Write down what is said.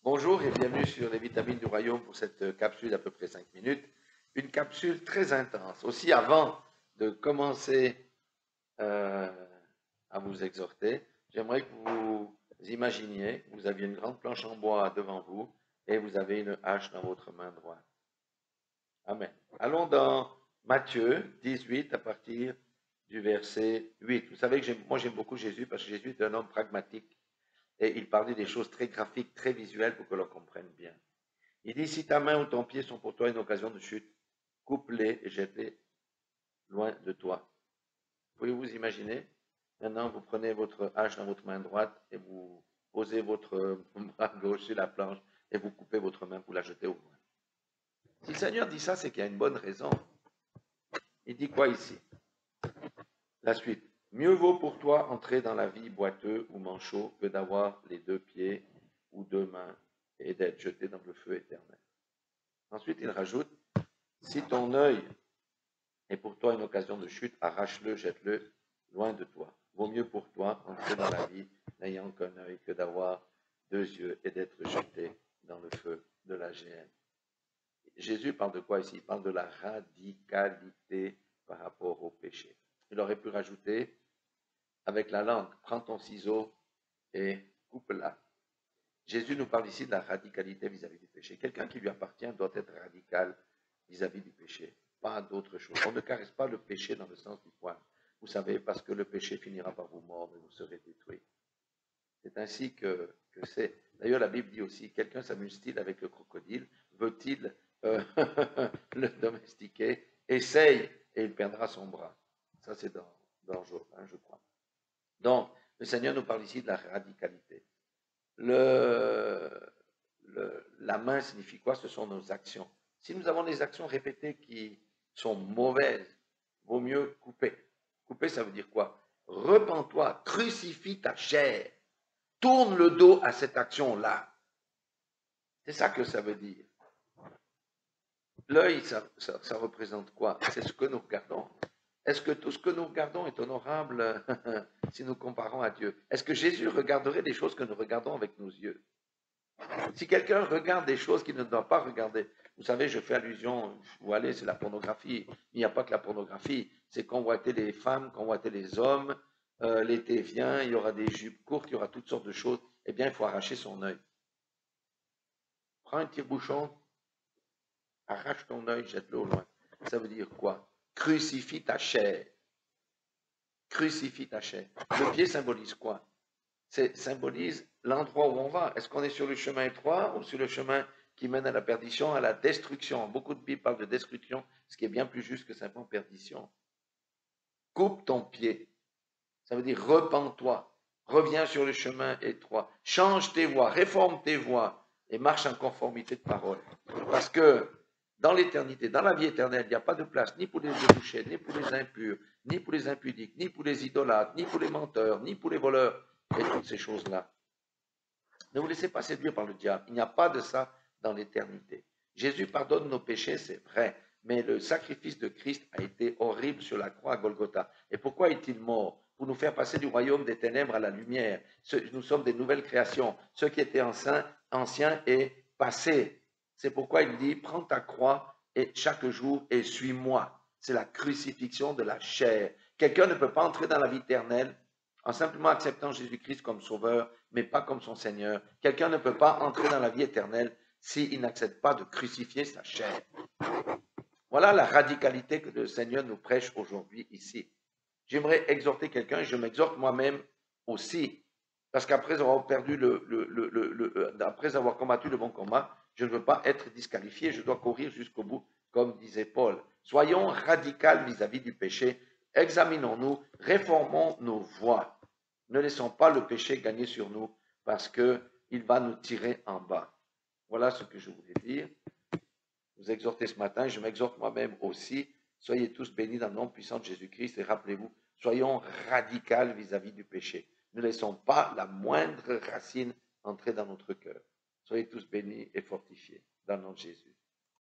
Bonjour et bienvenue sur les vitamines du royaume pour cette capsule d'à peu près 5 minutes. Une capsule très intense. Aussi, avant de commencer euh, à vous exhorter, j'aimerais que vous imaginiez que vous aviez une grande planche en bois devant vous et vous avez une hache dans votre main droite. Amen. Allons dans Matthieu 18 à partir du verset 8. Vous savez que moi j'aime beaucoup Jésus parce que Jésus est un homme pragmatique et il parlait des choses très graphiques, très visuelles pour que l'on comprenne bien. Il dit, si ta main ou ton pied sont pour toi une occasion de chute, coupe-les et jette-les loin de toi. Pouvez-vous imaginer? Maintenant, vous prenez votre hache dans votre main droite et vous posez votre bras gauche sur la planche et vous coupez votre main pour la jeter au loin. Si le Seigneur dit ça, c'est qu'il y a une bonne raison. Il dit quoi ici? La suite. Mieux vaut pour toi entrer dans la vie boiteux ou manchot que d'avoir les deux pieds ou deux mains et d'être jeté dans le feu éternel. Ensuite, il rajoute, si ton œil est pour toi une occasion de chute, arrache-le, jette-le loin de toi. Vaut mieux pour toi entrer dans la vie n'ayant qu'un œil que d'avoir deux yeux et d'être jeté dans le feu de la géhenne. Jésus parle de quoi ici? Il parle de la radicalité par rapport au péché. Il aurait pu rajouter avec la langue, prends ton ciseau et coupe-la. Jésus nous parle ici de la radicalité vis-à-vis du péché. Quelqu'un qui lui appartient doit être radical vis-à-vis du péché, pas d'autre chose. On ne caresse pas le péché dans le sens du poil. Vous savez, parce que le péché finira par vous mordre et vous serez détruits. C'est ainsi que c'est. D'ailleurs, la Bible dit aussi, quelqu'un s'amuse-t-il avec le crocodile? Veut-il le domestiquer? Essaye et il perdra son bras. Ça, c'est dans Job, je crois. Donc, le Seigneur nous parle ici de la radicalité. La main signifie quoi? Ce sont nos actions. Si nous avons des actions répétées qui sont mauvaises, vaut mieux couper. Couper, ça veut dire quoi? Repens-toi, crucifie ta chair, tourne le dos à cette action-là. C'est ça que ça veut dire. L'œil, ça représente quoi? C'est ce que nous regardons. Est-ce que tout ce que nous regardons est honorable si nous comparons à Dieu? Est-ce que Jésus regarderait des choses que nous regardons avec nos yeux? Si quelqu'un regarde des choses qu'il ne doit pas regarder, vous savez, je fais allusion, vous allez, c'est la pornographie. Il n'y a pas que la pornographie, c'est convoiter les femmes, convoiter les hommes. L'été vient, il y aura des jupes courtes, il y aura toutes sortes de choses. Eh bien, il faut arracher son œil. Prends un tire-bouchon, arrache ton œil, jette-le au loin. Ça veut dire quoi? Crucifie ta chair. Crucifie ta chair. Le pied symbolise quoi? Symbolise l'endroit où on va. Est-ce qu'on est sur le chemin étroit ou sur le chemin qui mène à la perdition, à la destruction? Beaucoup de Bibles parlent de destruction, ce qui est bien plus juste que simplement perdition. Coupe ton pied. Ça veut dire repens-toi. Reviens sur le chemin étroit. Change tes voies, réforme tes voies et marche en conformité de parole. Parce que dans l'éternité, dans la vie éternelle, il n'y a pas de place ni pour les débouchés, ni pour les impurs, ni pour les impudiques, ni pour les idolâtres, ni pour les menteurs, ni pour les voleurs, et toutes ces choses-là. Ne vous laissez pas séduire par le diable. Il n'y a pas de ça dans l'éternité. Jésus pardonne nos péchés, c'est vrai, mais le sacrifice de Christ a été horrible sur la croix à Golgotha. Et pourquoi est-il mort? Pour nous faire passer du royaume des ténèbres à la lumière. Nous sommes des nouvelles créations. Ce qui était ancien est passé. C'est pourquoi il dit, prends ta croix et chaque jour et suis-moi. C'est la crucifixion de la chair. Quelqu'un ne peut pas entrer dans la vie éternelle en simplement acceptant Jésus-Christ comme sauveur, mais pas comme son Seigneur. Quelqu'un ne peut pas entrer dans la vie éternelle s'il n'accepte pas de crucifier sa chair. Voilà la radicalité que le Seigneur nous prêche aujourd'hui ici. J'aimerais exhorter quelqu'un, et je m'exhorte moi-même aussi, parce qu'après avoir après avoir combattu le bon combat, je ne veux pas être disqualifié, je dois courir jusqu'au bout, comme disait Paul. Soyons radicaux vis-à-vis du péché, examinons-nous, réformons nos voies. Ne laissons pas le péché gagner sur nous, parce qu'il va nous tirer en bas. Voilà ce que je voulais dire. Vous exhortez ce matin, je m'exhorte moi-même aussi. Soyez tous bénis dans le nom puissant de Jésus-Christ et rappelez-vous, soyons radicaux vis-à-vis du péché. Ne laissons pas la moindre racine entrer dans notre cœur. Soyez tous bénis et fortifiés dans le nom de Jésus.